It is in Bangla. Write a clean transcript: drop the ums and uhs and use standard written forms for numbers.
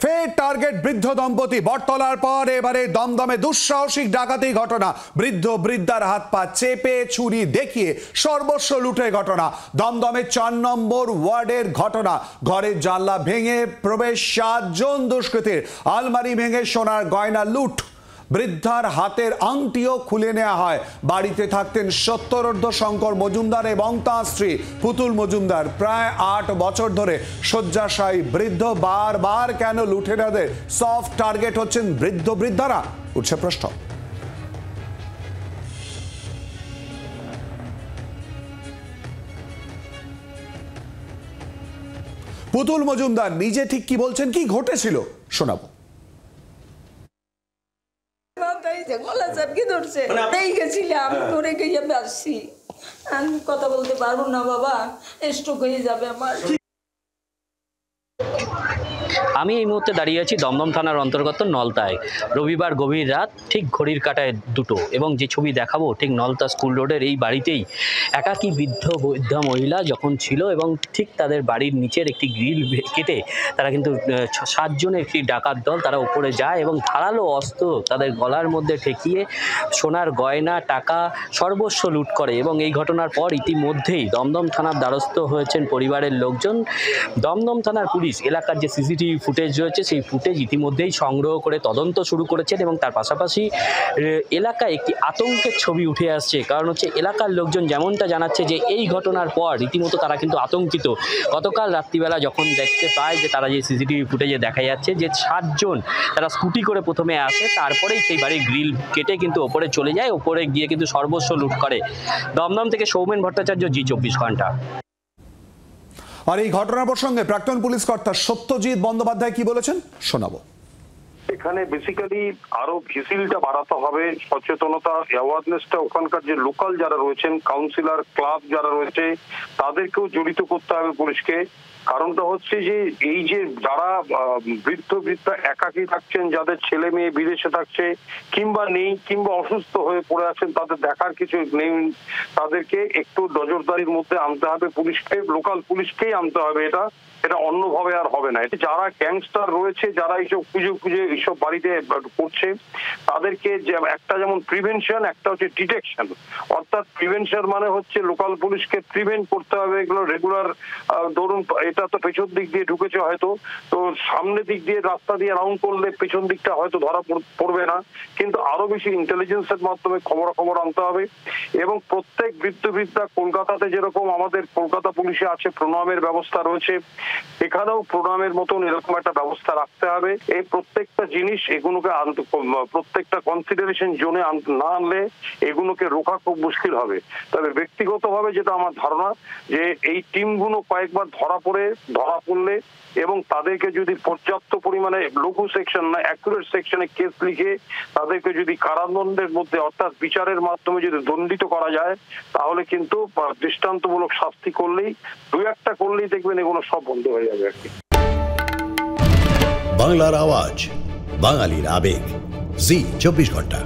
ফের টার্গেট বৃদ্ধ দম্পতি। বটতলার পর এবারে দমদমে দুঃসাহসিক ডাকাতি ঘটনা। বৃদ্ধ বৃদ্ধার হাত পা চেপে ছুরি দেখিয়ে সর্বস্ব লুটের ঘটনা। দমদমে 4 নম্বর ওয়ার্ডের ঘটনা। ঘরের জানলা ভেঙে প্রবেশ 7 জন দুষ্কৃতীর। আলমারি ভেঙে সোনার গয়না লুট। বৃদ্ধার হাতের আংটিও খুলে নেওয়া হয়। বাড়িতে থাকতেন 70 শঙ্কর মজুমদার এবং তাঁর স্ত্রী পুতুল মজুমদার। প্রায় 8 বছর ধরে শয্যাশায়ী বৃদ্ধ। বারবার কেন লুটেরাদের সফট টার্গেট হচ্ছেন বৃদ্ধ বৃদ্ধারা, উঠছে প্রশ্ন। পুতুল মজুমদার নিজে ঠিক কি বলছেন, কি ঘটেছিল শোনাবো। গলা চাপকে ধরছে, এই গেছিলাম ধরে গিয়ে আসছি। আমি কথা বলতে পারবো না বাবা, স্ট্রোক হয়ে যাবে আমার। আমি এই মুহূর্তে দাঁড়িয়ে আছি দমদম থানার অন্তর্গত নলতায়। রবিবার গভীর রাত, ঠিক ঘড়ির কাঁটায় 2টো, এবং যে ছবি দেখাবো ঠিক নলতা স্কুল রোডের এই বাড়িতেই একাকী বৃদ্ধা মহিলা যখন ছিল, এবং ঠিক তাদের বাড়ির নিচের একটি গ্রিল কেটে তারা কিন্তু 7 জনের একটি ডাকাত দল তারা উপরে যায় এবং ধারালো অস্ত্র তাদের গলার মধ্যে ঠেকিয়ে সোনার গয়না, টাকা, সর্বস্ব লুট করে। এবং এই ঘটনার পর ইতিমধ্যেই দমদম থানার দ্বারস্থ হয়েছেন পরিবারের লোকজন। দমদম থানার পুলিশ এলাকার যে সিসিটিভি ফুটেজ রয়েছে সেই ফুটেজ ইতিমধ্যেই সংগ্রহ করে তদন্ত শুরু করেছেন, এবং তার পাশাপাশি এলাকায় একটি আতঙ্কের ছবি উঠে আসছে। কারণ হচ্ছে এলাকার লোকজন যেমনটা জানাচ্ছে যে এই ঘটনার পর রীতিমতো তারা কিন্তু আতঙ্কিত। গতকাল রাত্রিবেলা যখন দেখতে পায় যে তারা যে সিসিটিভি ফুটেজে দেখা যাচ্ছে যে 7 জন তারা স্কুটি করে প্রথমে আসে, তারপরেই সেই বাড়ির গ্রিল কেটে কিন্তু ওপরে চলে যায়, ওপরে গিয়ে কিন্তু সর্বস্ব লুট করে। দমদম থেকে সৌমেন ভট্টাচার্য, জি24 ঘন্টা। আর এই ঘটনা প্রসঙ্গে প্রাক্তন পুলিশ কর্তা সত্যজিৎ বন্দ্যোপাধ্যায় কি বলেছেন শোনাবো। এখানে বেসিক্যালি আরো ভিসিলটা বাড়াতে হবে, সচেতনতা, অ্যাওয়ারনেসটা ওখানকার যে লোকাল যারা রয়েছেন, কাউন্সিলর, ক্লাব যারা রয়েছে, তাদেরকেও জড়িত করতে হবে পুলিশকে। কারণটা হচ্ছে যে এই যে যারা বৃদ্ধা একাকী থাকছেন, যাদের ছেলে মেয়ে বিদেশে থাকছে কিংবা নেই, কিংবা অসুস্থ হয়ে পড়ে আছেন, তাদের দেখার কিছু নেই, তাদেরকে একটু নজরদারির মধ্যে আনতে হবে পুলিশকে, লোকাল পুলিশকেই আনতে হবে। এটা অন্যভাবে আর হবে না। এটা যারা গ্যাংস্টার রয়েছে, যারা এইসব খুঁজে এইসব বাড়িতে করছে, তাদেরকে একটা যেমন প্রিভেনশন, একটা হচ্ছে ডিটেকশন। অর্থাৎ প্রিভেনশন মানে হচ্ছে লোকাল পুলিশকে প্রিভেন্ট করতে হবে এগুলো রেগুলার। ধরুন এটা তো পেছন দিক দিয়ে ঢুকেছে হয়তো, তো সামনের দিক দিয়ে রাস্তা দিয়ে রাউন্ড করলে পেছন দিকটা হয়তো ধরা পড়বে না, কিন্তু আরো বেশি ইন্টেলিজেন্সের মাধ্যমে খবর আনতে হবে। এবং প্রত্যেক বৃদ্ধা কলকাতাতে যেরকম আমাদের কলকাতা পুলিশে আছে প্রণামের ব্যবস্থা রয়েছে, এখানেও প্রণামের মতন এরকম একটা ব্যবস্থা রাখতে হবে। এই প্রত্যেকটা জিনিস এগুলোকে প্রত্যেকটা কনসিডারেশন জোনে না আনলে এগুলোকে রোখা খুব মুশকিল হবে। তবে ব্যক্তিগতভাবে যেটা আমার ধারণা, যে এই টিমগুলো কয়েকবার ধরা পড়লে এবং তাদেরকে যদি পর্যাপ্ত পরিমাণে লঘু সেকশন না অ্যাকুরেট সেকশনে কেস লিখে তাদেরকে যদি কারাদণ্ডের মধ্যে অর্থাৎ বিচারের মাধ্যমে যদি দণ্ডিত করা যায়, তাহলে কিন্তু দৃষ্টান্তমূলক শাস্তি করলেই, 2-1টা করলেই দেখবেন এগুলো সব বন্ধ হয়ে যাবে আর কি। বাংলার আওয়াজ, বাঙালির আবেগ, জি24 ঘন্টা।